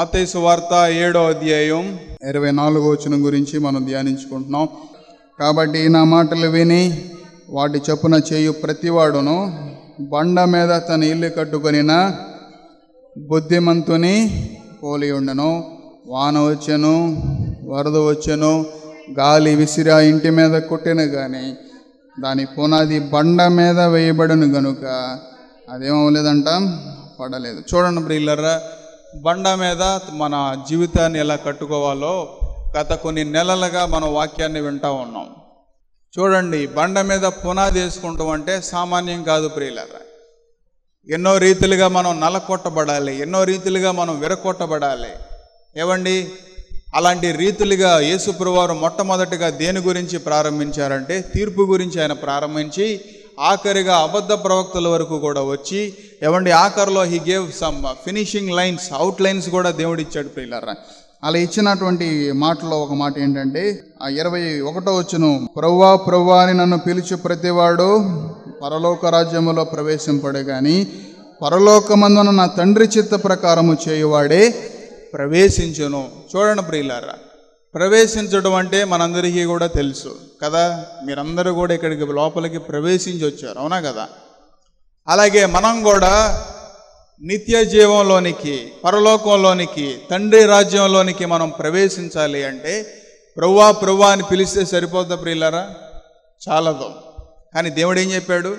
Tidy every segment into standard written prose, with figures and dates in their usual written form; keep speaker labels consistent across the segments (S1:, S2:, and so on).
S1: మత్తయి సువార్త 7వ అధ్యాయం 24వ వచనం గురించి మనం ధ్యానించుకుంటున్నాం. కాబట్టి నా మాటలు విని వాటి చొప్పున చేయు ప్రతివాడును బండ మీద తన ఇల్లు కట్టుకొనిన బుద్ధిమంతుని పోలి ఉండెను. వాన వచ్చెను, వరద వచ్చెను, గాలి విసిరి ఆ ఇంటి మీద కొట్టెను కానీ దాని పునాది బండ మీద వేయబడను గనుక అదేమవలేదంట, పడలేదు. చూడండి ప్రియులారా, బండ మీద మన జీవితాన్ని ఎలా కట్టుకోవాలో గత కొన్ని నెలలుగా మనం వాక్యాన్ని వింటూ ఉన్నాం. చూడండి, బండ మీద పునాది వేసుకుంటాం అంటే సామాన్యం కాదు ప్రియులారా. ఎన్నో రీతిలుగా మనం నలకొట్టబడాలి, ఎన్నో రీతిలుగా మనం విరకొట్టబడాలి. ఏవండి, అలాంటి రీతులుగా యేసుప్రభువారు మొట్టమొదటిగా దేని గురించి ప్రారంభించారంటే తీర్పు గురించి ఆయన ప్రారంభించి ఆఖరిగా అబద్ధ ప్రవక్తల వరకు కూడా వచ్చి ఏవండి ఆఖరిలో he gave some finishing lines, out lines కూడా దేవుడు ఇచ్చాడు ప్రియులారా. అలా ఇచ్చినటువంటి మాటలో ఒక మాట ఏంటంటే ఆ 21వ వచనం, ప్రభువా ప్రభువా అని నన్ను పిలిచి ప్రతివాడు పరలోక రాజ్యములో ప్రవేశింపడు కానీ పరలోకమందున నా తండ్రి చిత్త ప్రకారము చేయువాడే ప్రవేశించును. చూడండి ప్రియులారా, ప్రవేశించడం అంటే మనందరికీ కూడా తెలుసు కదా. మీరందరూ కూడా ఇక్కడికి లోపలికి ప్రవేశించి వచ్చారు, అవునా కదా. అలాగే మనం కూడా నిత్య జీవంలోనికి, పరలోకంలోనికి, తండ్రి రాజ్యంలోనికి మనం ప్రవేశించాలి అంటే ప్రభువా ప్రభువా అని పిలిస్తే సరిపోద్దా ప్రియులారా? చాలదు. కానీ దేవుడు ఏం చెప్పాడు?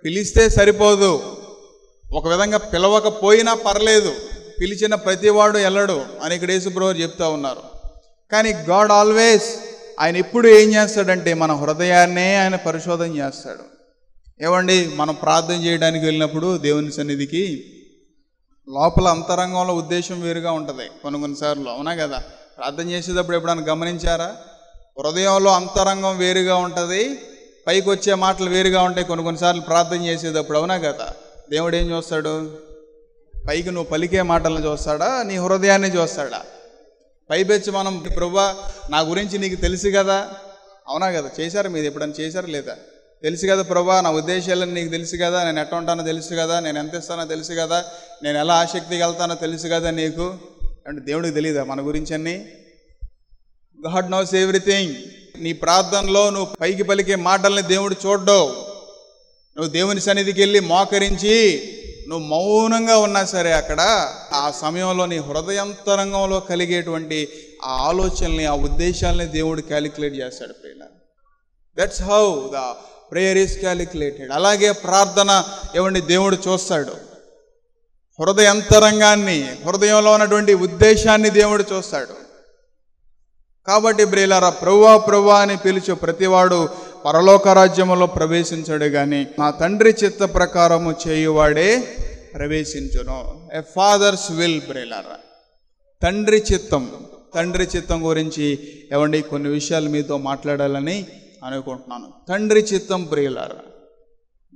S1: పిలిస్తే సరిపోదు. ఒక విధంగా పిలవకపోయినా పర్లేదు, పిలిచిన ప్రతివాడు వెళ్ళడు అని ఇక్కడ యేసుప్రభువు చెప్తా ఉన్నారు. కానీ గాడ్ ఆల్వేస్, ఆయన ఎప్పుడు ఏం చేస్తాడంటే మన హృదయాన్నే ఆయన పరిశోధన చేస్తాడు. ఏమండి, మనం ప్రార్థన చేయడానికి వెళ్ళినప్పుడు దేవుని సన్నిధికి లోపల అంతరంగంలో ఉద్దేశం వేరుగా ఉంటుంది కొన్నిసార్లు, అవునా కదా. ప్రార్థన చేసేటప్పుడు ఎప్పుడైనా గమనించారా? హృదయంలో అంతరంగం వేరుగా ఉంటుంది, పైకి వచ్చే మాటలు వేరుగా ఉంటాయి కొన్నిసార్లు ప్రార్థన చేసేటప్పుడు, అవునా కదా. దేవుడు ఏం చూస్తాడు? పైకి నువ్వు పలికే మాటలను చూస్తాడా, నీ హృదయాన్ని చూస్తాడా? పైపెచ్చి మనం ప్రభువా నా గురించి నీకు తెలుసు కదా, అవునా కదా. చేశారు, మీరు ఎప్పుడైనా చేశారు లేదా? తెలుసు కదా ప్రభువా, నా ఉద్దేశాలను నీకు తెలుసు కదా, నేను ఎట్లా ఉంటానో తెలుసు కదా, నేను ఎంత ఇస్తానో తెలుసు కదా, నేను ఎలా ఆసక్తికి వెళ్తానో తెలుసు కదా నీకు. అంటే దేవుడికి తెలియదా మన గురించి అన్నీ? God knows everything. నీ ప్రార్థనలో నువ్వు పైకి పలికే మాటల్ని దేవుడు చూడ్డవు. నువ్వు దేవుని సన్నిధికి వెళ్ళి మోకరించి నువ్వు మౌనంగా ఉన్నా సరే అక్కడ ఆ సమయంలో నీ హృదయంతరంగంలో కలిగేటువంటి ఆ ఆలోచనల్ని, ఆ ఉద్దేశాలని దేవుడు క్యాలిక్యులేట్ చేస్తాడు ప్రియులారా. That's how the prayer is calculated. అలాగే ప్రార్థన ఏమండి దేవుడు చూస్తాడు. హృదయంతరంగాన్ని, హృదయంలో ఉన్నటువంటి ఉద్దేశాన్ని దేవుడు చూస్తాడు. కాబట్టి ప్రియులారా, ప్రభువా ప్రభువా అని పిలిచే ప్రతివాడు పరలోక రాజ్యములో ప్రవేశించడు కానీ నా తండ్రి చిత్త ప్రకారము చేయువాడే ప్రవేశించును. ఏ ఫాదర్స్ విల్ ప్రియులారా. తండ్రి చిత్తం గురించి ఏమండి కొన్ని విషయాలు మీతో మాట్లాడాలని అనుకుంటున్నాను. తండ్రి చిత్తం ప్రియులారా,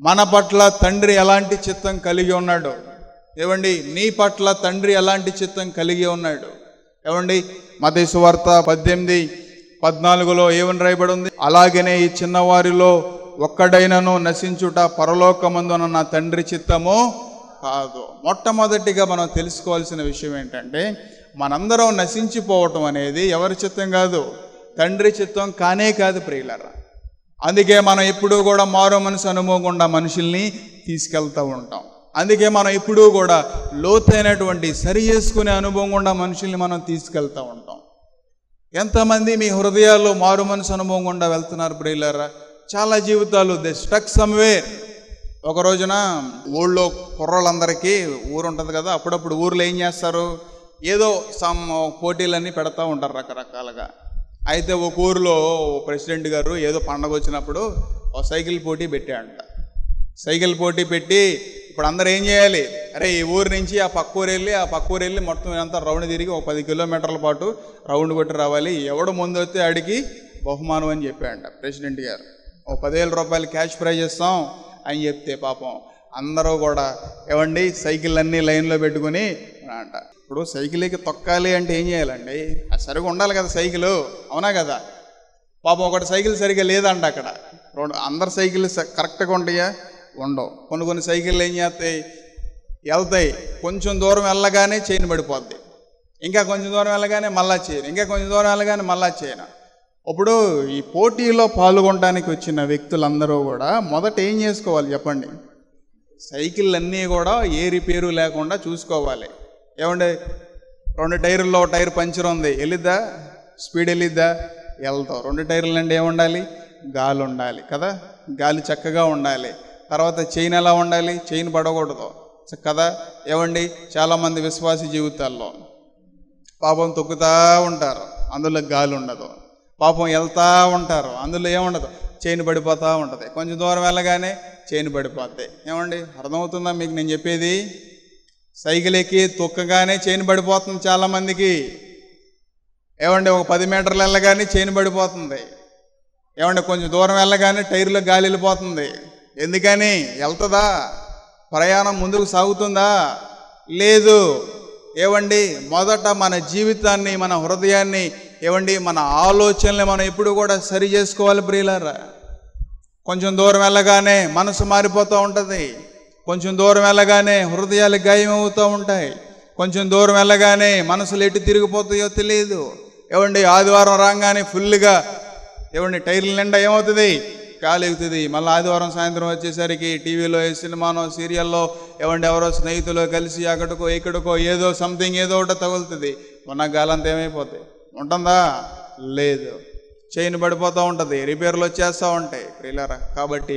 S1: మన పట్ల తండ్రి ఎలాంటి చిత్తం కలిగి ఉన్నాడు? ఏమండి నీ పట్ల తండ్రి ఎలాంటి చిత్తం కలిగి ఉన్నాడు? ఏమండి మత్తయి సువార్త 18:14 ఏమని రాయబడి ఉంది? అలాగనే ఈ చిన్నవారిలో ఒక్కడైనను నశించుట పరలోకమందున నా తండ్రి చిత్తము కాదు. మొట్టమొదటిగా మనం తెలుసుకోవాల్సిన విషయం ఏంటంటే మనందరం నశించిపోవటం అనేది ఎవరి చిత్తం కాదు, తండ్రి చిత్తం కానే కాదు ప్రియులారా. అందుకే మనం ఎప్పుడూ కూడా మారు మనసు అనుభవం గుండా మనుషుల్ని తీసుకెళ్తూ ఉంటాం. అందుకే మనం ఎప్పుడూ కూడా లోతైనటువంటి సరి చేసుకునే అనుభవం గుండా మనుషుల్ని మనం తీసుకెళ్తూ ఉంటాం. ఎంతమంది మీ హృదయాల్లో మారు మనసు అనుభవం గుండా వెళ్తున్నారు ప్రియులారా? చాలా జీవితాలు దే స్టక్ సమ్వేర్. ఒక రోజున ఊళ్ళో కుర్రోళ్ళందరికీ ఊరు ఉంటుంది కదా, అప్పుడప్పుడు ఊర్లో ఏం చేస్తారు, ఏదో సమ్ పోటీలన్నీ పెడతా ఉంటారు రకరకాలుగా. అయితే ఒక ఊరిలో ప్రెసిడెంట్ గారు ఏదో పండగ వచ్చినప్పుడు ఒక సైకిల్ పోటీ పెట్టాడంట. సైకిల్ పోటీ పెట్టి ఇప్పుడు అందరూ ఏం చేయాలి, అరే ఈ ఊరు నుంచి ఆ పక్క ఊరు వెళ్ళి మొత్తం అంతా రౌండ్ తిరిగి ఒక 10 కిలోమీటర్ల పాటు రౌండ్ కొట్టి రావాలి, ఎవడు ముందు వస్తే ఆడికి బహుమానం అని చెప్పాడంట ప్రెసిడెంట్ గారు. ఓ 10,000 రూపాయలు క్యాష్ ప్రైజ్ ఇస్తాం అని చెప్తే పాపం అందరూ కూడా ఏమండి సైకిల్ అన్నీ లైన్లో పెట్టుకుని అంట. ఇప్పుడు సైకిల్కి తొక్కాలి అంటే ఏం చేయాలండి? అది సరిగా ఉండాలి కదా సైకిల్, అవునా కదా. పాపం ఒకటి సైకిల్ సరిగా లేదంట అక్కడ. అందరు సైకిల్ కరెక్ట్గా ఉంటాయా? ఉండవు. కొన్ని సైకిళ్ళు ఏం చేస్తాయి, వెళ్తాయి, కొంచెం దూరం వెళ్ళగానే చైన్ పడిపోద్ది. ఇంకా కొంచెం దూరం వెళ్ళగానే మళ్ళా చేయను, ఇంకా కొంచెం దూరం వెళ్ళగానే మళ్ళా చేయను. ఇప్పుడు ఈ పోటీలో పాల్గొనడానికి వచ్చిన వ్యక్తులందరూ కూడా మొదట ఏం చేసుకోవాలి చెప్పండి? సైకిల్ అన్నీ కూడా ఏ రిపేరు లేకుండా చూసుకోవాలి. ఏమండి, 2 టైర్లో టైర్ పంచర్ ఉంది, వెళ్ళిద్దా? స్పీడ్ వెళ్ళిద్దా? వెళ్తాం. 2 టైర్ల నుండి ఏముండాలి? గాలి ఉండాలి కదా, గాలి చక్కగా ఉండాలి. తర్వాత చైన్ ఎలా ఉండాలి? చైన్ పడకూడదు కదా. ఏమండి, చాలామంది విశ్వాస జీవితాల్లో పాపం తొక్కుతూ ఉంటారు, అందులో గాలి ఉండదు. పాపం వెళ్తూ ఉంటారు, అందులో ఏముండదు, చైన్ పడిపోతూ ఉంటుంది. కొంచెం దూరం వెళ్ళగానే చైన్ పడిపోద్ది. ఏమండి, అర్థమవుతుందా మీకు నేను చెప్పేది? సైకిల్ ఎక్కి తొక్కగానే చైన్ పడిపోతుంది చాలామందికి. ఏమండి, ఒక 10 మీటర్లు వెళ్ళగానే చైన్ పడిపోతుంది. ఏమండి, కొంచెం దూరం వెళ్ళగానే టైర్లో గాలి వెళ్ళిపోతుంది. ఎందుకని? వెళ్తుందా? ప్రయాణం ముందుకు సాగుతుందా? లేదు. ఏవండి, మొదట మన జీవితాన్ని, మన హృదయాన్ని, ఏవండి మన ఆలోచనల్ని మనం ఎప్పుడు కూడా సరి చేసుకోవాలి ప్రియులారా. కొంచెం దూరం వెళ్ళగానే మనసు మారిపోతూ ఉంటుంది, కొంచెం దూరం వెళ్ళగానే హృదయాలు గాయమవుతూ ఉంటాయి, కొంచెం దూరం వెళ్ళగానే మనసులు ఎటు తిరిగిపోతాయో తెలియదు. ఏవండి, ఆదివారం రాగానే ఫుల్గా ఏవండి టైర్ల నిండా ఏమవుతుంది? గాలి ఎగుతుంది. మళ్ళీ ఆదివారం సాయంత్రం వచ్చేసరికి టీవీలో సినిమానో సీరియల్లో ఏవండి ఎవరో స్నేహితులు కలిసి అక్కడికో ఇక్కడికో ఏదో సంథింగ్ ఏదో ఒకటి తగులుతుంది. ఉన్న గాలంతా ఏమైపోతాయి? ఉంటుందా? లేదు. చైన్ పడిపోతూ ఉంటుంది, రిపేర్లు వచ్చేస్తూ ఉంటాయి ప్రియులారా. కాబట్టి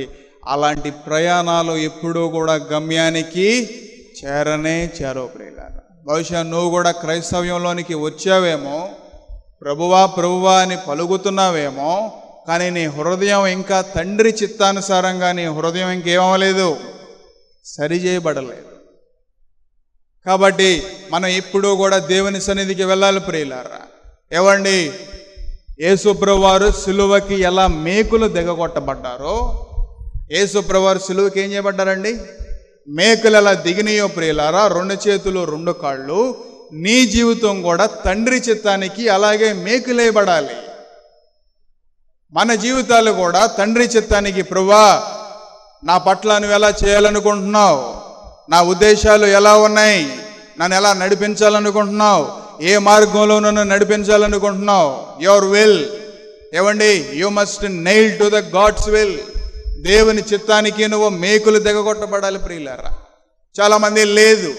S1: అలాంటి ప్రయాణాలు ఎప్పుడూ కూడా గమ్యానికి చేరవు ప్రియులారా. బహుశా నువ్వు కూడా క్రైస్తవ్యంలోనికి వచ్చావేమో, ప్రభువా ప్రభువా అని పలుకుతున్నావేమో, కానీ నీ హృదయం ఇంకా తండ్రి చిత్తానుసారంగా నీ హృదయం ఇంకేమవలేదు, సరిచేయబడలేదు. కాబట్టి మనం ఎప్పుడూ కూడా దేవుని సన్నిధికి వెళ్ళాలి ప్రియులారా. ఏవండి, యేసుప్రభువారు సిలువకి ఎలా మేకులు దిగగొట్టబడ్డారో, యేసుప్రభువారు సిలువకి ఏం చేయబడ్డారండి? మేకులు ఎలా దిగినాయో ప్రియులారా, 2 చేతులు 2 కాళ్ళు, నీ జీవితం కూడా తండ్రి చిత్తానికి అలాగే మేకులేయబడాలి. మన జీవితాలు కూడా తండ్రి చిత్తానికి, ప్రభువా నా పట్ల నువ్వు ఎలా చేయాలనుకుంటున్నావు, నా ఉద్దేశాలు ఎలా ఉన్నాయి, నన్ను ఎలా నడిపించాలనుకుంటున్నావు, ఏ మార్గంలో నన్ను నడిపించాలనుకుంటున్నావు, యువర్ విల్. ఏవండి, you must nail to the God's will. దేవుని చిత్తానికి నువ్వు మేకులు దిగగొట్టబడాలి ప్రియులారా. చాలామంది లేదు,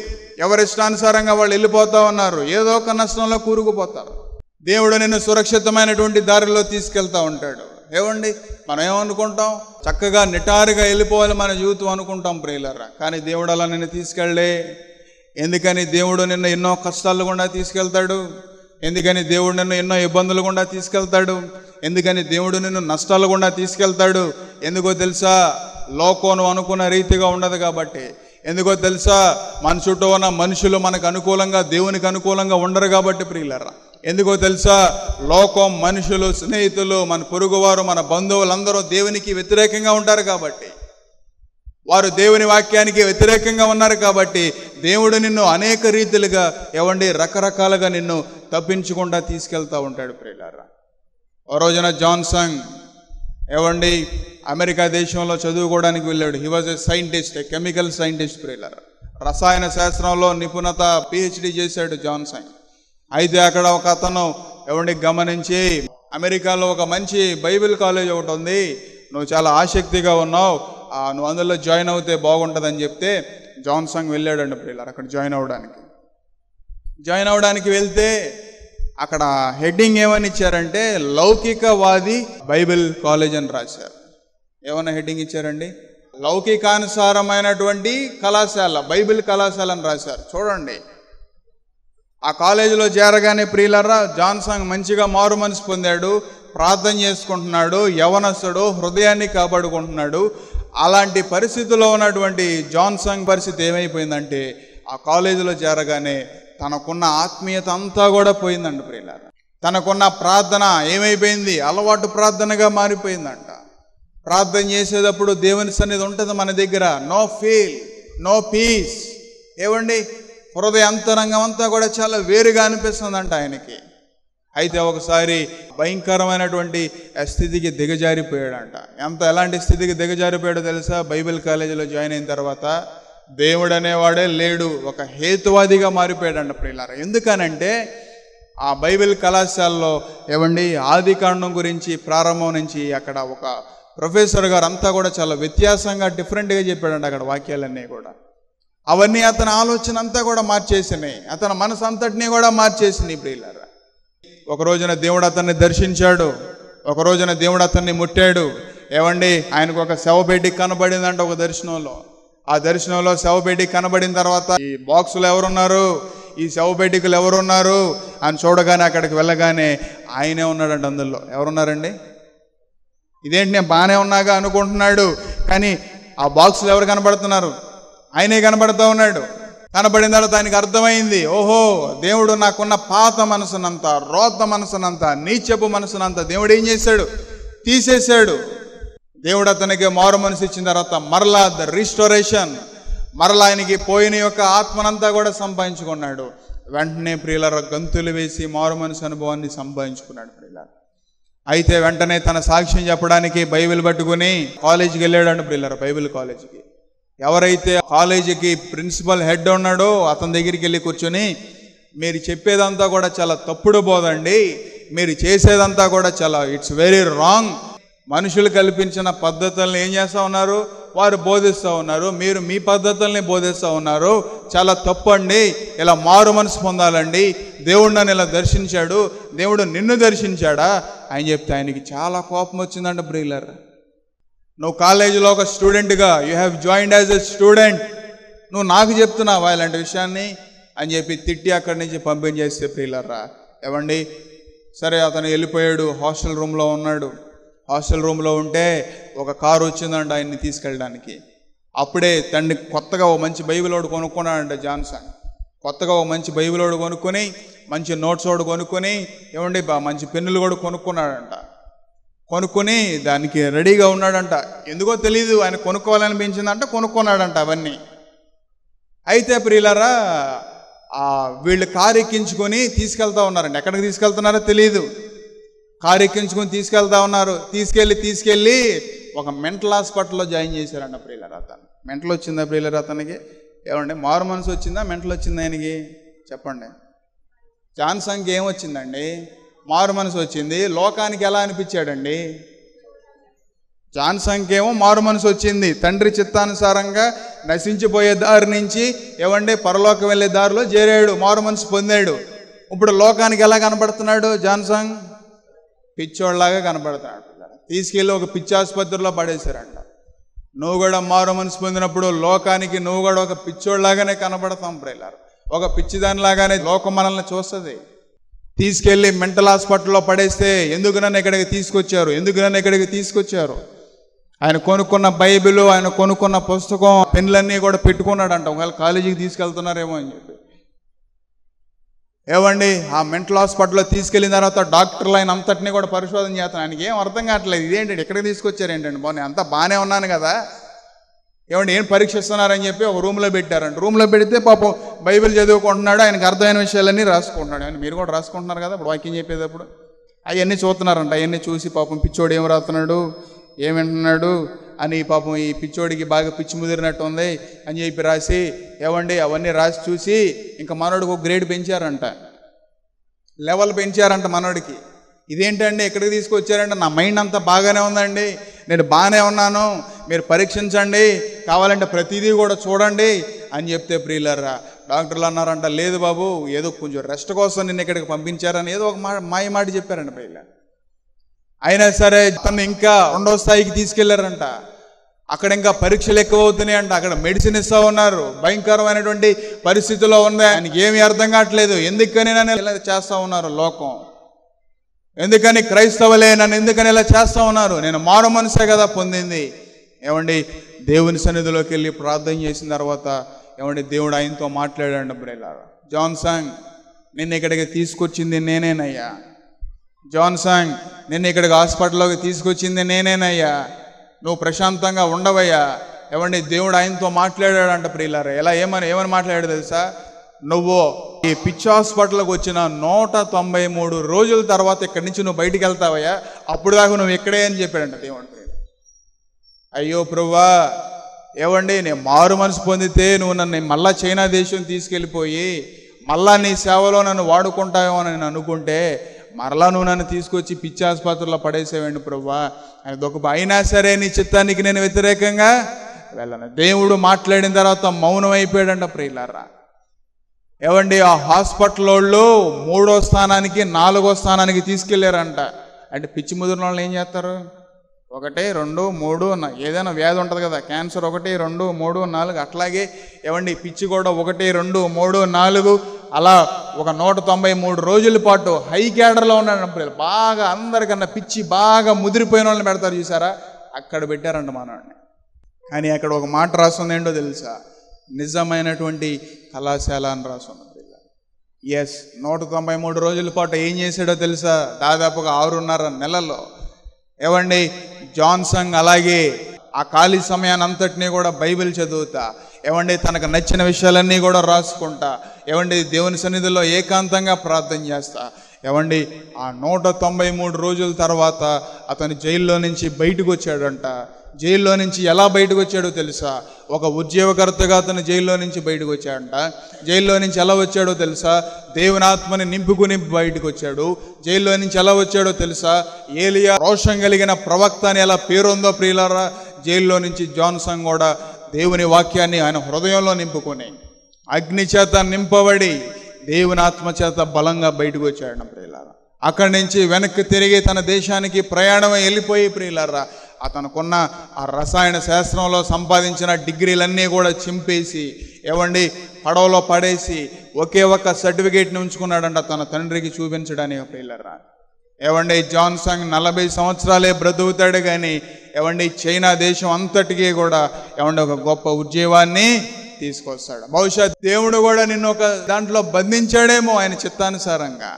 S1: ఎవరి ఇష్టానుసారంగా వాళ్ళు వెళ్ళిపోతూ ఉన్నారు, ఏదో ఒక నష్టంలో కూరుకుపోతారు. దేవుడు నిన్ను సురక్షితమైనటువంటి దారిలో తీసుకెళ్తూ ఉంటాడు. ఏవండి, మనం ఏమనుకుంటాం? చక్కగా నిటారుగా వెళ్ళిపోవాలి మన జీవితం అనుకుంటాం ప్రియులారా. కానీ దేవుడు అలా నిన్ను తీసుకెళ్ళే. ఎందుకని? దేవుడు నిన్ను ఎన్నో కష్టాలు గుండా తీసుకెళ్తాడు. ఎందుకని? దేవుడు నిన్ను ఎన్నో ఇబ్బందులు గుండా తీసుకెళ్తాడు. ఎందుకని? దేవుడు నిన్ను నష్టాలు గుండా తీసుకెళ్తాడు. ఎందుకో తెలుసా? లోకం నువ్వు అనుకున్న రీతిగా ఉండదు కాబట్టి. ఎందుకో తెలుసా? మన చుట్టూ ఉన్న మనుషులు మనకు అనుకూలంగా, దేవునికి అనుకూలంగా ఉండరు కాబట్టి ప్రియులారా. ఎందుకో తెలుసా? లోకం, మనుషులు, స్నేహితులు, మన పొరుగువారు, మన బంధువులందరూ దేవునికి వ్యతిరేకంగా ఉంటారు కాబట్టి, వారు దేవుని వాక్యానికి వ్యతిరేకంగా ఉన్నారు కాబట్టి దేవుడు నిన్ను అనేక రీతిలుగా ఏవండి రకరకాలుగా నిన్ను తప్పించకుండా తీసుకెళ్తూ ఉంటాడు ప్రియులారా. ఓ రోజున జాన్సన్ ఏవండి అమెరికా దేశంలో చదువుకోవడానికి వెళ్ళాడు. He was a scientist, A chemical scientist ప్రియులారా. రసాయన శాస్త్రంలో నిపుణత PhD చేశాడు జాన్సన్. అయితే అక్కడ ఒక అతను ఏవండి గమనించి, అమెరికాలో ఒక మంచి బైబిల్ కాలేజ్ ఒకటి ఉంది, నువ్వు చాలా ఆసక్తిగా ఉన్నావు, నువ్వు అందులో జాయిన్ అవుతే బాగుంటుందని చెప్తే జాన్సన్ వెళ్ళాడండి ప్రియులారా అక్కడ జాయిన్ అవడానికి వెళ్తే అక్కడ హెడ్డింగ్ ఏమని ఇచ్చారంటే లౌకికవాది బైబిల్ కాలేజ్ అని రాశారు. ఏమన్నా హెడ్డింగ్ ఇచ్చారండి? లౌకికానుసారమైనటువంటి కళాశాల, బైబిల్ కళాశాల అని రాశారు. చూడండి, ఆ కాలేజీలో చేరగానే ప్రియులారా జాన్సన్ మంచిగా మారు మనసు పొందాడు, ప్రార్థన చేసుకుంటున్నాడు, యవనస్తుడు, హృదయాన్ని కాపాడుకుంటున్నాడు. అలాంటి పరిస్థితిలో ఉన్నటువంటి జాన్సన్ పరిస్థితి ఏమైపోయిందంటే ఆ కాలేజీలో చేరగానే తనకున్న ఆత్మీయత అంతా కూడా పోయిందండి ప్రియులారా. తనకున్న ప్రార్థన ఏమైపోయింది? అలవాటు ప్రార్థనగా మారిపోయిందంట. ప్రార్థన చేసేటప్పుడు దేవుని సన్నిధి ఉంటుంది మన దగ్గర, నో ఫీల్, నో పీస్. ఏవండి, హృదయ అంతరంగం అంతా కూడా చాలా వేరుగా అనిపిస్తుందంట ఆయనకి. అయితే ఒకసారి భయంకరమైనటువంటి స్థితికి దిగజారిపోయాడంట. ఎలాంటి స్థితికి దిగజారిపోయాడో తెలుసా? బైబిల్ కాలేజీలో జాయిన్ అయిన తర్వాత దేవుడు అనేవాడే లేడు, ఒక హేతువాదిగా మారిపోయాడంట ప్రియులారా. ఎందుకనంటే ఆ బైబిల్ కళాశాలలో ఏమండి ఆది కాండం గురించి ప్రారంభం నుంచి అక్కడ ఒక ప్రొఫెసర్ గారు అంతా కూడా చాలా వ్యత్యాసంగా డిఫరెంట్గా చెప్పాడంట అక్కడ వాక్యాలన్నీ కూడా. అవన్నీ అతని ఆలోచన అంతా కూడా మార్చేసినాయి, అతని మనసు అంతటినీ కూడా మార్చేసినాయి ప్రియులారా. ఒక రోజున దేవుడు అతన్ని దర్శించాడు, ఒక రోజున దేవుడు అతన్ని ముట్టాడు. ఏమండి ఆయనకు ఒక శవపేటి కనబడిందంట ఒక దర్శనంలో. ఆ దర్శనంలో శవపేటి కనబడిన తర్వాత ఈ బాక్సులు ఎవరున్నారు, ఈ శవపేటికలు ఎవరున్నారు అని చూడగానే అక్కడికి వెళ్ళగానే ఆయనే ఉన్నాడంట అందులో. ఎవరున్నారండి? ఇదేంటి నేను బాగానే ఉన్నాగా అనుకుంటున్నాడు, కానీ ఆ బాక్సులు ఎవరు కనబడుతున్నారు? ఆయనే కనబడుతూ ఉన్నాడు. కనబడిన తర్వాత ఆయనకి అర్థమైంది, ఓహో దేవుడు నాకున్న పాత మనసునంతా, రోత మనసునంతా, నీచపు మనసునంతా దేవుడు ఏం చేశాడు? తీసేశాడు. దేవుడు అతనికి మారు మనసు ఇచ్చిన తర్వాత మరలా ద రిస్టోరేషన్, మరలా ఆయనకి పోయిన యొక్క ఆత్మనంతా కూడా సంపాదించుకున్నాడు. వెంటనే ప్రియులారా గంతులు వేసి మారు మనసు అనుభవాన్ని సంపాదించుకున్నాడు ప్రియులారా. అయితే వెంటనే తన సాక్ష్యం చెప్పడానికి బైబిల్ పట్టుకుని కాలేజీకి వెళ్ళాడు ప్రియులారా. బైబిల్ కాలేజీకి ఎవరైతే కాలేజీకి ప్రిన్సిపల్ హెడ్ ఉన్నాడో అతని దగ్గరికి వెళ్ళి కూర్చొని, మీరు చెప్పేదంతా కూడా చాలా తప్పుడు బోధండి, మీరు చేసేదంతా కూడా చాలా ఇట్స్ వెరీ రాంగ్. మనుషులు కల్పించిన పద్ధతులను ఏం చేస్తూ ఉన్నారు? వారు బోధిస్తూ ఉన్నారు, మీరు మీ పద్ధతుల్ని బోధిస్తూ ఉన్నారు, చాలా తప్పండి. ఇలా మారు మనసు పొందాలండి, దేవుడు నన్ను ఇలా దర్శించాడు, దేవుడు నిన్ను దర్శించాడా అని చెప్తే ఆయనకి చాలా కోపం వచ్చిందంట ప్రియులారా. నువ్వు కాలేజీలో ఒక స్టూడెంట్గా, you have joined as a student, నువ్వు నాకు చెప్తున్నావా ఇలాంటి విషయాన్ని అని చెప్పి తిట్టి అక్కడి నుంచి పంపించేస్తే ప్రియులారా. ఏమండి సరే అతను వెళ్ళిపోయాడు, హాస్టల్ రూమ్లో ఉన్నాడు. హాస్టల్ రూమ్లో ఉంటే ఒక కారు వచ్చిందంట ఆయన్ని తీసుకెళ్ళడానికి. అప్పుడే తండ్రి కొత్తగా ఓ మంచి బైబిల్ ఒకటి కొనుక్కున్నాడంట జాన్సన్. కొత్తగా ఓ మంచి బైబిల్ ఒకటి కొనుక్కొని, మంచి నోట్స్ ఒకటి కొనుక్కొని, ఏమండి మంచి పెన్నులు కూడా కొనుక్కున్నాడంట. కొనుక్కొని దానికి రెడీగా ఉన్నాడంట. ఎందుకో తెలీదు, ఆయన కొనుక్కోవాలనిపించిందంట, కొనుక్కున్నాడంట అవన్నీ. అయితే ప్రియులారా వీళ్ళు కారు ఎక్కించుకొని తీసుకెళ్తా ఉన్నారండి. ఎక్కడికి తీసుకెళ్తున్నారో తెలియదు, కారు ఎక్కించుకొని తీసుకెళ్తా ఉన్నారు. తీసుకెళ్ళి ఒక మెంటల్ హాస్పిటల్లో జాయిన్ చేశారంట ప్రియులారా. అతను మెంటల్ వచ్చిందా ప్రియులారా? అతనికి ఏమండి మారు మనసు వచ్చిందా, మెంటల్ వచ్చిందా ఆయనకి? చెప్పండి. జాన్సన్కి ఏమొచ్చిందండి? మారు మనసు వచ్చింది. లోకానికి ఎలా అనిపించాడండి? జాన్సన్కి ఏమో మారు మనసు వచ్చింది, తండ్రి చిత్తానుసారంగా నశించిపోయే దారి నుంచి ఏమండి పరలోకం వెళ్ళే దారిలో చేరాడు, మారు మనసు పొందాడు. ఇప్పుడు లోకానికి ఎలా కనపడుతున్నాడు జాన్సన్? పిచ్చోళ్ళలాగా కనపడుతున్నాడు. తీసుకెళ్ళి ఒక పిచ్చి ఆసుపత్రిలో పడేశారంట. నువ్వు కూడా మారు మనసు పొందినప్పుడు లోకానికి నువ్వు కూడా ఒక పిచ్చోళ్ళలాగానే కనపడతాం ప్రియులారా. ఒక పిచ్చిదానిలాగానే లోకం మనల్ని చూస్తుంది. తీసుకెళ్ళి మెంటల్ హాస్పిటల్లో పడేస్తే ఎందుకు నన్ను ఇక్కడికి తీసుకొచ్చారు? ఆయన కొనుక్కున్న బైబిల్, ఆయన కొనుక్కున్న పుస్తకం, పెన్నులన్నీ కూడా పెట్టుకున్నాడంట, ఒకవేళ కాలేజీకి తీసుకెళ్తున్నారేమో అని చెప్పి. ఏమండి ఆ మెంటల్ హాస్పిటల్లో తీసుకెళ్ళిన తర్వాత డాక్టర్లు ఆయన అంతటినీ కూడా పరిశోధన చేస్తాను. ఆయనకి ఏం అర్థం కావట్లేదు, ఇదేంటండి ఎక్కడికి తీసుకొచ్చారు ఏంటండి, బాగున్నాయి అంతా బాగానే ఉన్నాను కదా, ఏమండి ఏం పరీక్షిస్తున్నారని చెప్పి ఒక రూమ్లో పెట్టారంట. రూమ్లో పెడితే పాపం బైబిల్ చదువుకుంటున్నాడు, ఆయనకు అర్థమైన విషయాలన్నీ రాసుకుంటున్నాడు. అని మీరు కూడా రాసుకుంటున్నారు కదా ఇప్పుడు వాక్యం చెప్పేటప్పుడు, అవన్నీ చూస్తున్నారంట. అవన్నీ చూసి పాపం పిచ్చోడు ఏం రాస్తున్నాడు, ఏం వింటున్నాడు అని పాపం ఈ పిచ్చోడికి బాగా పిచ్చి ముదిరినట్టు ఉంది అని చెప్పి రాసి, ఏమండి అవన్నీ రాసి చూసి ఇంకా మనోడికి ఒక గ్రేడ్ పెంచారంట, లెవెల్ పెంచారంట మనోడికి. ఇదేంటండి ఎక్కడికి తీసుకొచ్చారంటే, నా మైండ్ అంతా బాగానే ఉందండి, నేను బాగానే ఉన్నాను, మీరు పరీక్షించండి, కావాలంటే ప్రతిదీ కూడా చూడండి అని చెప్తే ప్రియులారా డాక్టర్లు అన్నారంట, లేదు బాబు ఏదో కొంచెం రెస్ట్ కోసం నిన్ను ఇక్కడికి పంపించారని ఏదో ఒక మాయ మాట చెప్పారంట ప్రియులారా. అయినా సరే తను ఇంకా 2వ స్థాయికి తీసుకెళ్లారంట. అక్కడ ఇంకా పరీక్షలు ఎక్కువ అవుతున్నాయంట, అక్కడ మెడిసిన్ ఇస్తూ ఉన్నారు, భయంకరమైనటువంటి పరిస్థితిలో ఉంది. ఆయనకి ఏమీ అర్థం కావట్లేదు, ఎందుకని నన్ను ఇలా చేస్తూ ఉన్నారు లోకం, ఎందుకని క్రైస్తవులే నన్ను ఎందుకని ఇలా చేస్తూ ఉన్నారు, నేను మారు మనసే కదా పొందింది. ఏమండి దేవుని సన్నిధిలోకి వెళ్ళి ప్రార్థన చేసిన తర్వాత ఏమండి దేవుడు ఆయనతో మాట్లాడాడు. బ్రేలారా జాన్సన్ నిన్ను ఇక్కడికి తీసుకొచ్చింది నేనేనయ్యా, జాన్సన్ నిన్ను ఇక్కడికి హాస్పిటల్లోకి తీసుకొచ్చింది నేనేనయ్యా, నువ్వు ప్రశాంతంగా ఉండవయ్యా. ఏమండి దేవుడు ఆయనతో మాట్లాడాడంట ప్రియులారా. ఏమని మాట్లాడాడు తెలుసా? నువ్వు ఈ పిచ్చి హాస్పిటల్కి వచ్చిన 193 రోజుల తర్వాత ఇక్కడి నుంచి నువ్వు బయటికి వెళ్తావయ్యా, అప్పుడు దాకా నువ్వు ఇక్కడే అని చెప్పాడంట దేవుడు. అయ్యో ప్రభువా ఏవండి, నేను మారు మనసు పొందితే నువ్వు నన్ను మళ్ళా చైనా దేశం తీసుకెళ్ళిపోయి మళ్ళా నీ సేవలో నన్ను వాడుకుంటావేమో అని నేను అనుకుంటే మరలా నువ్వు నన్ను తీసుకొచ్చి పిచ్చి ఆసుపత్రిలో పడేసేవండి ప్రభువా. అయినా సరే నీ చిత్తానికి నేను వ్యతిరేకంగా వెళ్ళను. దేవుడు మాట్లాడిన తర్వాత మౌనం అయిపోయాడంట ప్రియులారా. ఏవండి, ఆ హాస్పిటల్ వాళ్ళు 3వ స్థానానికి 4వ స్థానానికి తీసుకెళ్ళారంట. అంటే పిచ్చి ముదిరిన వాళ్ళు ఏం చేస్తారు? 1, 2, 3 ఏదైనా వ్యాధి ఉంటుంది కదా, క్యాన్సర్ 1, 2, 3, 4 అట్లాగే ఏవండి పిచ్చి కూడా 1, 2, 3, 4 అలా ఒక 193 రోజుల పాటు హై క్యాడర్లో ఉన్నాడు. బాగా అందరికన్నా పిచ్చి బాగా ముదిరిపోయిన వాళ్ళని పెడతారు చూసారా, అక్కడ పెట్టారంట మనవాడిని. కానీ అక్కడ ఒక మాట రాస్తుంది, ఏంటో తెలుసా? నిజమైనటువంటి కళాశాల అని రాస్తుంది. ఎస్, 193 రోజుల పాటు ఏం చేశాడో తెలుసా? దాదాపుగా 6.5 నెలల్లో ఏవండి జాన్సన్ అలాగే ఆ ఖాళీ సమయాన్ని అంతటినీ కూడా బైబిల్ చదువుతా, ఏవండి తనకు నచ్చిన విషయాలన్నీ కూడా రాసుకుంటా, ఏవండి దేవుని సన్నిధిలో ఏకాంతంగా ప్రార్థన చేస్తా. ఏవండి ఆ 193 రోజుల తర్వాత అతను జైల్లో నుంచి బయటకు వచ్చాడంట. జైల్లో నుంచి ఎలా బయటకు వచ్చాడో తెలుసా? ఒక ఉద్యోగకర్తగా అతను జైల్లో నుంచి బయటకు వచ్చాడంట. జైల్లో నుంచి ఎలా వచ్చాడో తెలుసా? దేవుని ఆత్మని నింపుకుని బయటకు వచ్చాడు. జైల్లో నుంచి ఎలా వచ్చాడో తెలుసా? ఏలియా రోషం కలిగిన ప్రవక్త అని ఎలా పేరుందో ప్రియులారా, జైల్లో నుంచి జాన్సన్ కూడా దేవుని వాక్యాన్ని ఆయన హృదయంలో నింపుకొని అగ్ని చేత నింపబడి దేవుని ఆత్మ చేత బలంగా బయటకు వచ్చాడు ప్రియులారా. అక్కడి నుంచి వెనక్కి తిరిగి తన దేశానికి ప్రయాణం వెళ్ళిపోయి ప్రియులారా, అతనుకున్న ఆ రసాయన శాస్త్రంలో సంపాదించిన డిగ్రీలన్నీ కూడా చింపేసి ఏవండి పడవలో పడేసి ఒకే ఒక్క సర్టిఫికేట్ని ఉంచుకున్నాడంట తన తండ్రికి చూపించడానికి ప్రియులారా. ఏవండి జాన్సన్ 40 సంవత్సరాలే బ్రతుకుతాడు కానీ ఏవండి చైనా దేశం అంతటికీ కూడా ఏవండి ఒక గొప్ప ఉద్యోగాన్ని తీసుకొస్తాడు. బహుశా దేవుడు కూడా నిన్ను ఒక దాంట్లో బంధించాడేమో ఆయన చిత్తానుసారంగా.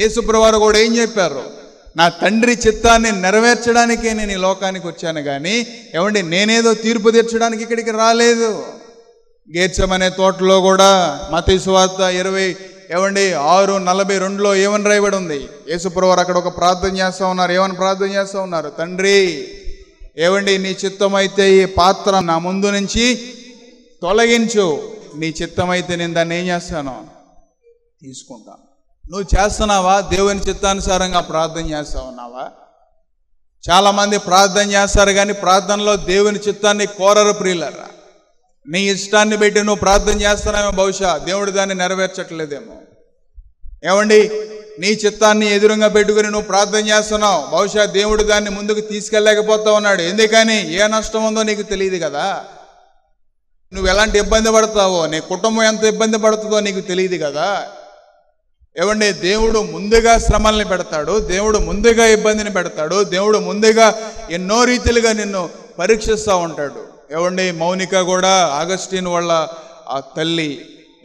S1: యేసుప్రభువారు కూడా ఏం చెప్పారు? నా తండ్రి చిత్తాన్ని నెరవేర్చడానికే నేను ఈ లోకానికి వచ్చాను కానీ ఏమండి నేనేదో తీర్పు తీర్చడానికి ఇక్కడికి రాలేదు. గేత్సెమనే తోటలో కూడా మత్తయి సువార్త 6:42లో ఏమని రాయబడి ఉంది? యేసుప్రభువారు అక్కడ ఒక ప్రార్థన చేస్తూ ఉన్నారు. ఏమని ప్రార్థన చేస్తూ ఉన్నారు? తండ్రి ఏవండి నీ చిత్తమైతే ఈ పాత్ర నా ముందు నుంచి తొలగించు, నీ చిత్తమైతే నేను దాన్ని ఏం చేస్తాను? తీసుకుంటాను. నువ్వు చేస్తున్నావా? దేవుని చిత్తానుసారంగా ప్రార్థన చేస్తా ఉన్నావా? చాలామంది ప్రార్థన చేస్తారు కానీ ప్రార్థనలో దేవుని చిత్తాన్ని కోరరు ప్రియులారా. నీ ఇష్టాన్ని పెట్టి నువ్వు ప్రార్థన చేస్తున్నావేమో, బహుశా దేవుడు దాన్ని నెరవేర్చట్లేదేమో. ఏమండి నీ చిత్తాన్ని ఎదురుగా పెట్టుకుని నువ్వు ప్రార్థన చేస్తున్నావు, బహుశా దేవుడు దాన్ని ముందుకు తీసుకెళ్ళలేకపోతా ఉన్నాడు. ఎందుకని? ఏ నష్టం ఉందో నీకు తెలియదు కదా. నువ్వు ఎలాంటి ఇబ్బంది పడతావో, నీ కుటుంబం ఎంత ఇబ్బంది పడుతుందో నీకు తెలియదు కదా. ఏమండి దేవుడు ముందుగా శ్రమల్ని పెడతాడు, దేవుడు ముందుగా ఇబ్బందిని పెడతాడు, దేవుడు ముందుగా ఎన్నో రీతిలుగా నిన్ను పరీక్షిస్తూ ఉంటాడు. ఏమండి మౌనిక కూడా ఆగస్టిన్ వాళ్ళ ఆ తల్లి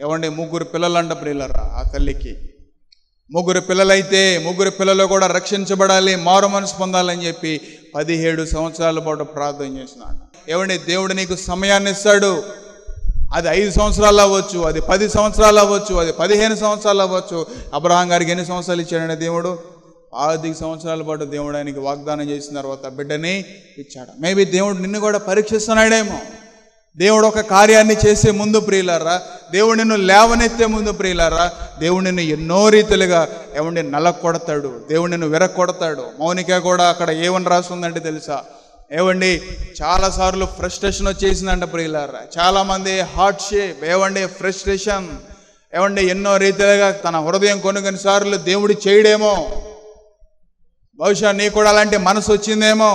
S1: ఏమండి 3 పిల్లలంట ప్రియులరా. ఆ తల్లికి 3 పిల్లలైతే 3 పిల్లలు కూడా రక్షించబడాలి, మారు మనసు పొందాలని చెప్పి 17 సంవత్సరాల పాటు ప్రార్థన చేసినాడు. ఏమండి దేవుడు నీకు సమయాన్ని ఇస్తాడు. అది 5 సంవత్సరాలు అవ్వచ్చు, అది 10 సంవత్సరాలు అవ్వచ్చు, అది 15 సంవత్సరాలు అవ్వచ్చు. అబ్రహాం గారికి ఎన్ని సంవత్సరాలు ఇచ్చాడంటే దేవుడు? 10 సంవత్సరాల పాటు దేవుడు ఆయనకి వాగ్దానం చేసిన తర్వాత బిడ్డని ఇచ్చాడు. మేబీ దేవుడు నిన్ను కూడా పరీక్షిస్తున్నాడేమో. దేవుడు ఒక కార్యాన్ని చేసే ముందు ప్రియులారా, దేవుడు నిన్ను లేవనెత్తే ముందు ప్రియులారా, దేవుడు నిన్ను ఎన్నో రీతిలుగా ఏమండి నలకొడతాడు, దేవుడు నిన్ను విరక్కొడతాడు. మౌనిక కూడా అక్కడ ఏమని రాస్తుందంటే తెలుసా? ఏవండి చాలాసార్లు ఫ్రస్ట్రేషన్ వచ్చేసిందంట ప్రియులారా. చాలామంది హార్డ్షిప్ ఏవండి ఫ్రస్ట్రేషన్ ఏవండి ఎన్నో రీతిలుగా తన హృదయం కొన్ని సార్లు దేవుడు చేయడేమో. బహుశా నీకు కూడా అలాంటి మనసు వచ్చిందేమో.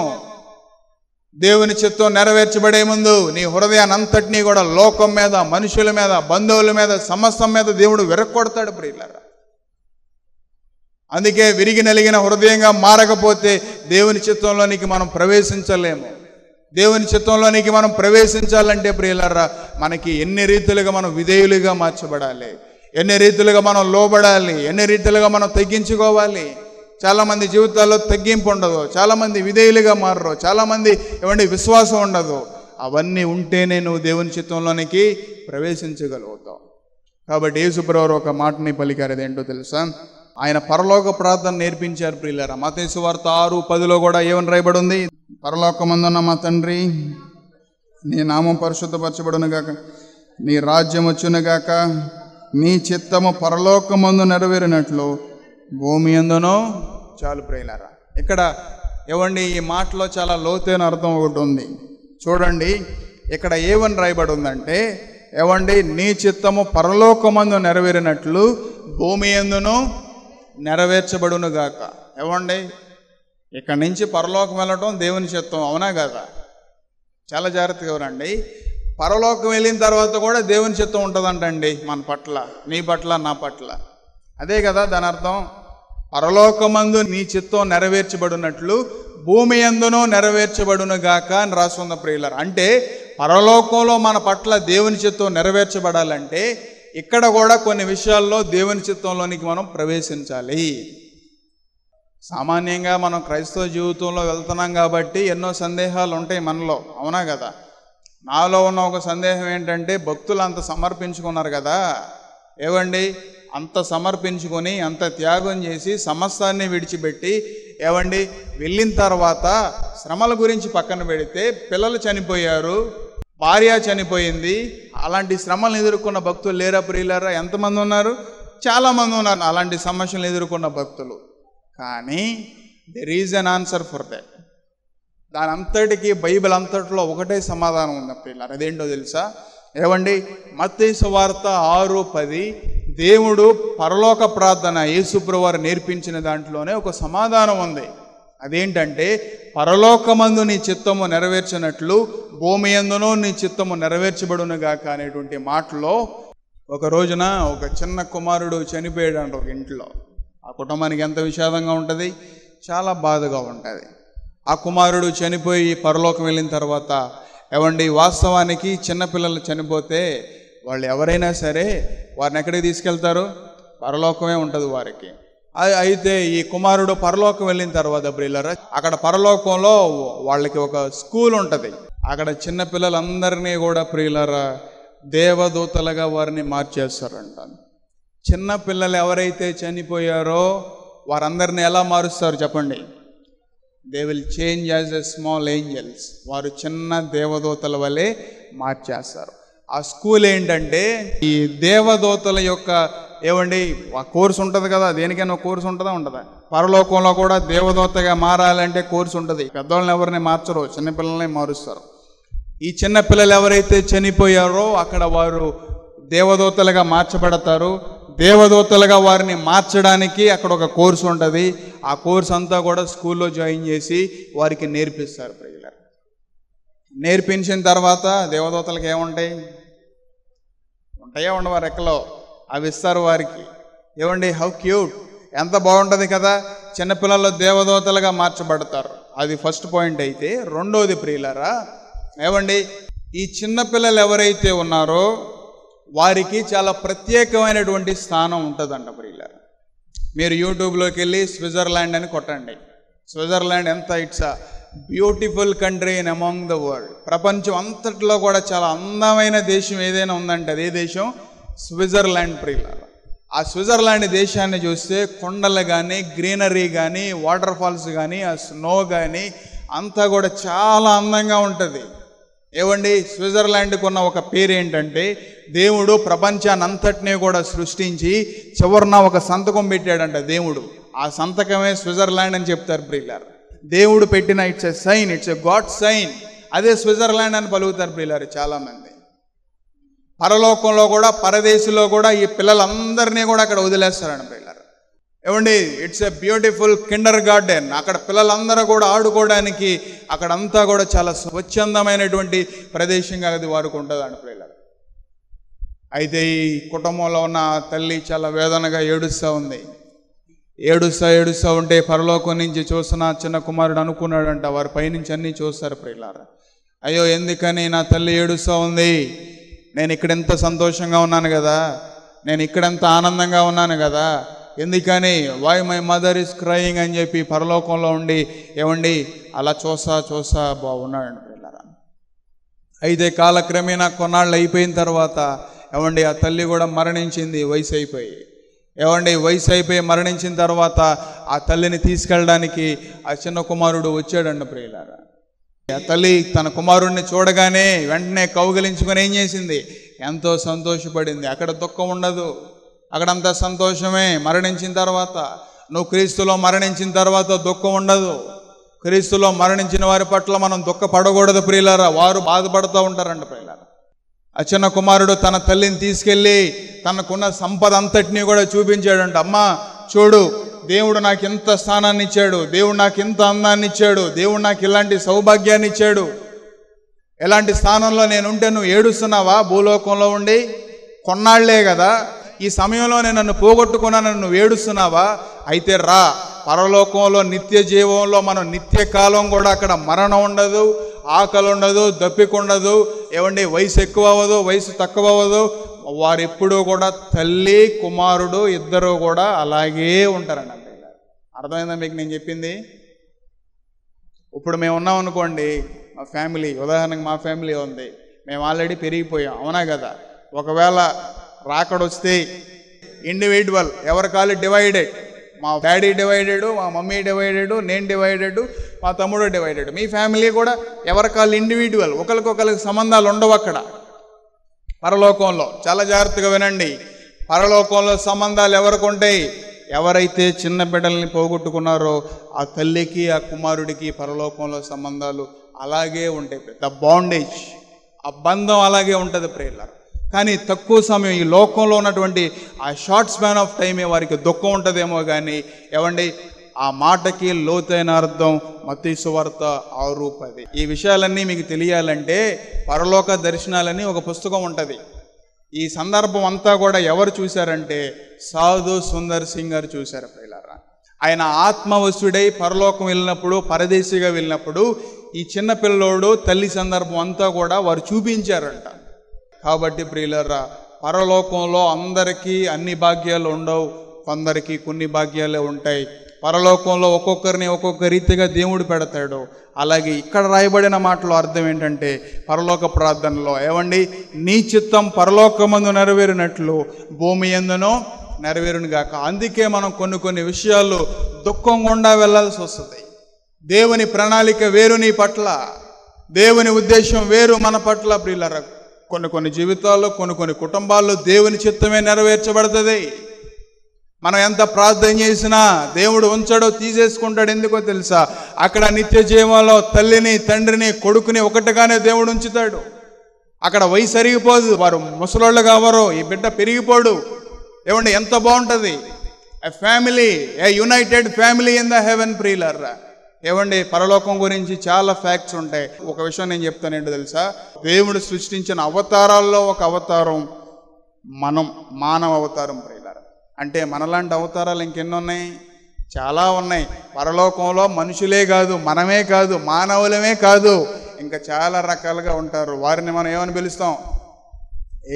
S1: దేవుని చిత్తం నెరవేర్చబడే ముందు నీ హృదయాన్ని అంతటినీ కూడా లోకం మీద, మనుషుల మీద, బంధువుల మీద, సమస్తం మీద దేవుడు విరక్కొడతాడు ప్రియులారా. అందుకే విరిగి నలిగిన హృదయంగా మారకపోతే దేవుని చిత్తంలోనికి మనం ప్రవేశించలేము. దేవుని చిత్తంలోనికి మనం ప్రవేశించాలంటే ప్రియులారా మనకి ఎన్ని రీతులుగా మనం విధేయులుగా మార్చబడాలి, ఎన్ని రీతులుగా మనం లోబడాలి, ఎన్ని రీతులుగా మనం తగ్గించుకోవాలి. చాలామంది జీవితాల్లో తగ్గింపు ఉండదు, చాలామంది విధేయులుగా మారరు, చాలామంది ఏమంటే విశ్వాసం ఉండదు. అవన్నీ ఉంటేనే నువ్వు దేవుని చిత్తంలోనికి ప్రవేశించగలుగుతావు. కాబట్టి యేసుప్రభువారు ఒక మాటని పలికారు. అదేంటో తెలుసా? ఆయన పరలోక ప్రార్థన నేర్పించారు ప్రియులారా. మత్తయి సువార్త 6:10లో కూడా ఏమని రాయబడి ఉంది? పరలోకమందున్న మా తండ్రి నీ నామం పరిశుద్ధపరచబడును గాక, నీ రాజ్యం వచ్చును గాక, నీ చిత్తము పరలోకమందు నెరవేరినట్లు భూమి యందునో. చాలు ప్రియులారా, ఇక్కడ ఏవండి ఈ మాటలో చాలా లోతైన అర్థం ఒకటి ఉంది. చూడండి, ఇక్కడ ఏమని రాయబడి ఉందంటే, ఏవండి నీ చిత్తము పరలోకమందు నెరవేరినట్లు భూమి యందును నెరవేర్చబడును గాక. ఏవండి ఇక్కడ నుంచి పరలోకం వెళ్ళటం దేవుని చిత్తం, అవునా కదా? చాలా జాగ్రత్తగా ఎవరండి, పరలోకం వెళ్ళిన తర్వాత కూడా దేవుని చిత్తం ఉంటుందంటండి మన పట్ల, నీ పట్ల, నా పట్ల. అదే కదా దాని అర్థం. పరలోకమందు నీ చిత్తం నెరవేర్చబడినట్లు భూమి యందును నెరవేర్చబడును గాక అని రాసుకున్న ప్రియులారా. అంటే పరలోకంలో మన పట్ల దేవుని చిత్తం నెరవేర్చబడాలంటే ఇక్కడ కూడా కొన్ని విషయాల్లో దేవుని చిత్తంలోనికి మనం ప్రవేశించాలి. సామాన్యంగా మనం క్రైస్తవ జీవితంలో వెళ్తున్నాం కాబట్టి ఎన్నో సందేహాలు ఉంటాయి మనలో, అవునా కదా? నాలో ఉన్న ఒక సందేహం ఏంటంటే, భక్తులు అంత సమర్పించుకున్నారు కదా, ఏవండి అంత సమర్పించుకొని అంత త్యాగం చేసి సమస్తాన్ని విడిచిపెట్టి ఏవండి వెళ్ళిన తర్వాత శ్రమల గురించి పక్కన పెడితే పిల్లలు చనిపోయారు, భార్య చనిపోయింది, అలాంటి శ్రమలను ఎదుర్కొన్న భక్తులు లేరా ప్రియులారా? ఎంతమంది ఉన్నారు? చాలామంది ఉన్నారు అలాంటి సమస్యలను ఎదుర్కొన్న భక్తులు. కానీ there is an answer for that. దాని అంతటికీ బైబిల్ అంతట్లో ఒకటే సమాధానం ఉంది ప్రియులారా. అదేంటో తెలుసా? ఏవండి మత్తయి సువార్త 6:10 దేవుడు పరలోక ప్రార్థన యేసుప్రభువు వారు నేర్పించిన దాంట్లోనే ఒక సమాధానం ఉంది. అదేంటంటే, పరలోకమందు నీ చిత్తము నెరవేర్చినట్లు భూమి యందును నీ చిత్తము నెరవేర్చబడును గాక అనేటువంటి మాటలో, ఒక రోజున ఒక చిన్న కుమారుడు చనిపోయాడంట ఒక ఇంట్లో. ఆ కుటుంబానికి ఎంత విషాదంగా ఉంటుంది, చాలా బాధగా ఉంటుంది. ఆ కుమారుడు చనిపోయి పరలోకం వెళ్ళిన తర్వాత ఏవండి వాస్తవానికి చిన్నపిల్లలు చనిపోతే వాళ్ళు ఎవరైనా సరే వారిని ఎక్కడికి తీసుకెళ్తారు? పరలోకమే ఉంటుంది వారికి. అయితే ఈ కుమారుడు పరలోకం వెళ్ళిన తర్వాత ప్రియులారా, అక్కడ పరలోకంలో వాళ్ళకి ఒక స్కూల్ ఉంటుంది. అక్కడ చిన్నపిల్లలందరినీ కూడా ప్రియులారా దేవదూతలుగా వారిని మార్చేస్తారంట. చిన్నపిల్లలు ఎవరైతే చనిపోయారో వారందరినీ ఎలా మారుస్తారు చెప్పండి? They will change as a small angels. వారు చిన్న దేవదూతల వలె మార్చేస్తారు. ఆ స్కూల్ ఏంటంటే, ఈ దేవదూతల యొక్క ఏవండి ఆ కోర్సు ఉంటుంది కదా, దేనికైనా కోర్సు ఉంటుందా? పరలోకంలో కూడా దేవదూతగా మారాలంటే కోర్సు ఉంటుంది. పెద్దవాళ్ళని ఎవరిని మార్చరు, చిన్నపిల్లల్ని మారుస్తారు. ఈ చిన్నపిల్లలు ఎవరైతే చనిపోయారో అక్కడ వారు దేవదూతలుగా మార్చబడతారు. దేవదూతలుగా వారిని మార్చడానికి అక్కడ ఒక కోర్సు ఉంటుంది. ఆ కోర్సు అంతా కూడా స్కూల్లో జాయిన్ చేసి వారికి నేర్పిస్తారు ప్రియులారా. నేర్పించిన తర్వాత దేవదూతలకు ఏముంటాయి? ఉంటాయా ఉండవా? రెక్కలో అవి ఇస్తారు వారికి. ఏమండి హౌ క్యూట్, ఎంత బాగుంటుంది కదా, చిన్నపిల్లలు దేవదూతలుగా మార్చబడతారు. అది ఫస్ట్ పాయింట్. అయితే రెండోది ప్రియులారా, ఏమండి ఈ చిన్నపిల్లలు ఎవరైతే ఉన్నారో వారికి చాలా ప్రత్యేకమైనటువంటి స్థానం ఉంటుందంట ప్రియులారా. మీరు యూట్యూబ్లోకి వెళ్ళి స్విట్జర్లాండ్ అని కొట్టండి. స్విట్జర్లాండ్ ఎంత it's a beautiful country in among the world. ప్రపంచం అంతట్లో కూడా చాలా అందమైన దేశం ఏదైనా ఉందంటే అదే దేశం స్విట్జర్లాండ్ ప్రియులారా. ఆ స్విట్జర్లాండ్ దేశాన్ని చూస్తే కొండలు కానీ, గ్రీనరీ కానీ, వాటర్ ఫాల్స్ కానీ, ఆ స్నో కానీ అంతా కూడా చాలా అందంగా ఉంటుంది. ఏవండి స్విట్జర్లాండ్కి ఉన్న ఒక పేరు ఏంటంటే, దేవుడు ప్రపంచాన్ని అంతటినీ కూడా సృష్టించి చివరిన ఒక సంతకం పెట్టాడంట దేవుడు. ఆ సంతకమే స్విట్జర్లాండ్ అని చెప్తారు ప్రియులారా. దేవుడు పెట్టిన it's a sign, it's a God sign. అదే స్విట్జర్లాండ్ అని పలుకుతారు ప్రియులారా చాలామంది. పరలోకంలో కూడా పరదేశంలో కూడా ఈ పిల్లలందరినీ కూడా అక్కడ వదిలేస్తారండి ప్రియులారా. ఏమండి it's a beautiful Kinder garden. అక్కడ పిల్లలందరూ కూడా ఆడుకోవడానికి అక్కడంతా కూడా చాలా స్వచ్ఛందమైనటువంటి ప్రదేశంగా అది వారికి ఉంటుందండి ప్రియులారా. అయితే ఈ కుటుంబంలో ఉన్న తల్లి చాలా వేదనగా ఏడుస్తూ ఉంది. ఏడుస్తూ ఉంటే పరలోకం నుంచి చూస్తున్న చిన్న కుమారుడు అనుకున్నాడంట, వారి పైనుంచి అన్నీ చూస్తారు ప్రియులారా. అయ్యో ఎందుకని నా తల్లి ఏడుస్తూ ఉంది, నేను ఇక్కడ ఎంత సంతోషంగా ఉన్నాను కదా, నేను ఇక్కడెంత ఆనందంగా ఉన్నాను కదా, ఎందుకని why my mother is crying అని చెప్పి పరలోకంలో ఉండి ఏమండి అలా చూస్తా బాగున్నాడండి పిల్లరా. అయితే కాలక్రమేణా కొన్నాళ్ళు అయిపోయిన తర్వాత ఏమండి ఆ తల్లి కూడా మరణించింది వయసు అయిపోయి. ఏమండి వయసు అయిపోయి మరణించిన తర్వాత ఆ తల్లిని తీసుకెళ్ళడానికి ఆ చిన్న కుమారుడు వచ్చాడండి ప్రియులారా. ఆ తల్లి తన కుమారుణ్ణి చూడగానే వెంటనే కౌగిలించుకొని ఏం చేసింది? ఎంతో సంతోషపడింది. అక్కడ దుఃఖం ఉండదు, అక్కడంతా సంతోషమే. మరణించిన తర్వాత, నువ్వు క్రీస్తులో మరణించిన తర్వాత దుఃఖం ఉండదు. క్రీస్తులో మరణించిన వారి పట్ల మనం దుఃఖపడకూడదు ప్రియులారా. వారు బాధపడుతూ ఉంటారంట ప్రియులారా. ఆ చిన్న కుమారుడు తన తల్లిని తీసుకెళ్ళి తనకున్న సంపద అంతటినీ కూడా చూపించాడంట. అమ్మా చూడు, దేవుడు నాకు ఇంత స్థానాన్ని ఇచ్చాడు, దేవుడు నాకు ఇంత అందాన్ని ఇచ్చాడు, దేవుడు నాకు ఇలాంటి సౌభాగ్యాన్ని ఇచ్చాడు. ఎలాంటి స్థానంలో నేనుంటే నువ్వు ఏడుస్తున్నావా? భూలోకంలో ఉండి కొన్నాళ్లే కదా, ఈ సమయంలో నేను నన్ను పోగొట్టుకున్నానని నువ్వు ఏడుస్తున్నావా? అయితే రా, పరలోకంలో నిత్య జీవంలో మనం నిత్య కాలం కూడా అక్కడ మరణం ఉండదు, ఆకలి ఉండదు, దప్పిక ఉండదు. ఏమండి, వయసు ఎక్కువ అవ్వదు, వయసు తక్కువ అవ్వదు. వారు ఎప్పుడూ కూడా తల్లి కుమారుడు ఇద్దరు కూడా అలాగే ఉంటారండి. అర్థమైందా మీకు నేను చెప్పింది? ఇప్పుడు మేము ఉన్నాం అనుకోండి, మా ఫ్యామిలీ, ఉదాహరణకు మా ఫ్యామిలీ ఉంది, మేము ఆల్రెడీ పెరిగిపోయాం, అవునా కదా? ఒకవేళ రాకడొస్తే ఇండివిజువల్, ఎవరి కాలు డివైడెడ్. మా డాడీ డివైడెడ్, మా మమ్మీ డివైడెడ్, నేను డివైడెడ్, మా తమ్ముడు డివైడెడ్. మీ ఫ్యామిలీ కూడా ఎవరి కాళ్ళు ఇండివిజువల్, ఒకరికొకరికి సంబంధాలు ఉండవు అక్కడ పరలోకంలో. చాలా జాగ్రత్తగా వినండి. పరలోకంలో సంబంధాలు ఎవరికి ఉంటాయి? ఎవరైతే చిన్న బిడ్డల్ని పోగొట్టుకున్నారో ఆ తల్లికి ఆ కుమారుడికి పరలోకంలో సంబంధాలు అలాగే ఉంటాయి. ద బాండేజ్, ఆ బంధం అలాగే ఉంటుంది ప్రియులారా. కానీ తక్కువ సమయం, ఈ లోకంలో ఉన్నటువంటి ఆ షార్ట్ స్పాన్ ఆఫ్ టైమే వారికి దుఃఖం ఉంటుందేమో కానీ, ఏమండి ఆ మాటకి లోతైన అర్థం మత్తయి సువార్త 6:10. ఈ విషయాలన్నీ మీకు తెలియాలంటే పరలోక దర్శనాలని ఒక పుస్తకం ఉంటుంది. ఈ సందర్భం అంతా కూడా ఎవరు చూశారంటే సాధు సుందర్ సింగ్ గారు చూశారు ప్రియులారా. ఆయన ఆత్మవశుడై పరలోకం వెళ్ళినప్పుడు, పరదేశిగా వెళ్ళినప్పుడు ఈ చిన్న పిల్లోడు తల్లి సందర్భం అంతా కూడా వారు చూపించారంట. కాబట్టి ప్రియులారా, పరలోకంలో అందరికీ అన్ని భాగ్యాలు ఉండవు, కొందరికి కొన్ని భాగ్యాలే ఉంటాయి. పరలోకంలో ఒక్కొక్కరిని ఒక్కొక్క రీతిగా దేవుడు పెడతాడు. అలాగే ఇక్కడ రాయబడిన మాటలో అర్థం ఏంటంటే, పరలోక ప్రార్థనలో ఏమండి, నీ చిత్తం పరలోకమందు నెరవేరినట్లు భూమి యందునో నెరవేరును గాక. అందుకే మనం కొన్ని విషయాలు దుఃఖం గుండా వెళ్ళాల్సి వస్తుంది. దేవుని ప్రణాళిక వేరు నీ పట్ల, దేవుని ఉద్దేశం వేరు మన పట్ల ప్రియులారా. కొన్ని జీవితాల్లో, కొన్ని కుటుంబాల్లో దేవుని చిత్తమే నెరవేర్చబడుతుంది. మనం ఎంత ప్రార్థన చేసినా దేవుడు ఉంచడో, తీసేసుకుంటాడు. ఎందుకో తెలుసా? అక్కడ నిత్య జీవంలో తల్లిని, తండ్రిని, కొడుకుని ఒకటిగానే దేవుడు ఉంచుతాడు. అక్కడ వయసు అరిగిపోదు, వారు ముసలోళ్ళు కావరు, ఈ బిడ్డ పెరిగిపోడు. ఏమండి, ఎంత బాగుంటుంది! A family, a United family in the heaven ప్రియులారా. ఏమండి, పరలోకం గురించి చాలా ఫ్యాక్ట్స్ ఉంటాయి. ఒక విషయం నేను చెప్తాను, ఏంటో తెలుసా? దేవుడు సృష్టించిన అవతారాల్లో ఒక అవతారం మనం, మానవ అవతారం ప్రియులారా. అంటే మనలాంటి అవతారాలు ఇంకెన్ని ఉన్నాయి? చాలా ఉన్నాయి. పరలోకంలో మనుషులే కాదు, మనమే కాదు, మానవులమే కాదు, ఇంకా చాలా రకాలుగా ఉంటారు. వారిని మనం ఏమని పిలుస్తాం?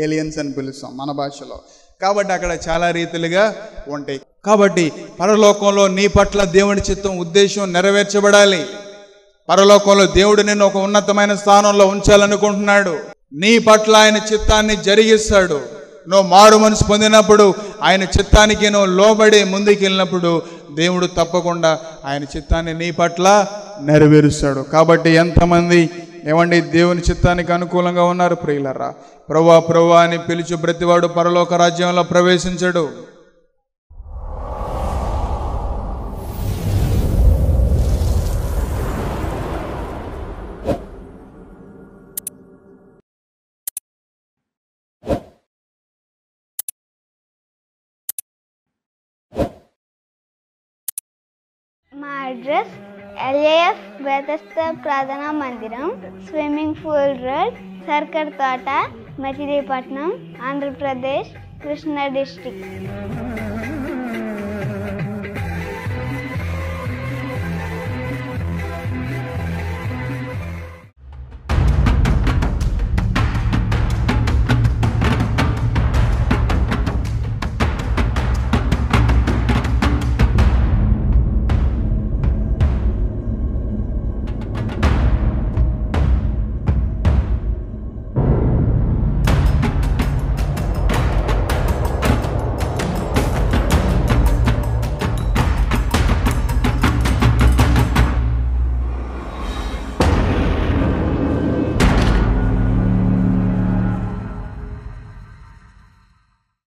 S1: ఏలియన్స్ అని పిలుస్తాం మన భాషలో. కాబట్టి అక్కడ చాలా రీతిలుగా ఉంటాయి. కాబట్టి పరలోకంలో నీ పట్ల దేవుని చిత్తం, ఉద్దేశం నెరవేర్చబడాలి. పరలోకంలో దేవుడు నిన్ను ఒక ఉన్నతమైన స్థానంలో ఉంచాలనుకుంటున్నాడు. నీ పట్ల ఆయన చిత్తాన్ని జరిగిస్తాడు. నువ్వు మారు మనసు పొందినప్పుడు, ఆయన చిత్తానికి నువ్వు లోబడి ముందుకు వెళ్ళినప్పుడు దేవుడు తప్పకుండా ఆయన చిత్తాన్ని నీ పట్ల నెరవేరుస్తాడు. కాబట్టి ఎంతమంది ఏమండి దేవుని చిత్తానికి అనుకూలంగా ఉన్నారు ప్రియులారా? ప్రభువా ప్రభువా అని పిలిచి ప్రతివాడు పరలోక రాజ్యంలో ప్రవేశించడు.
S2: మా అడ్రస్ LAF బెతెస్దా ప్రార్థనా మందిరం, స్విమ్మింగ్ పూల్ రోడ్, సర్కర్ తోట, మచిలీపట్నం, ఆంధ్రప్రదేశ్, కృష్ణా డిస్ట్రిక్ట్.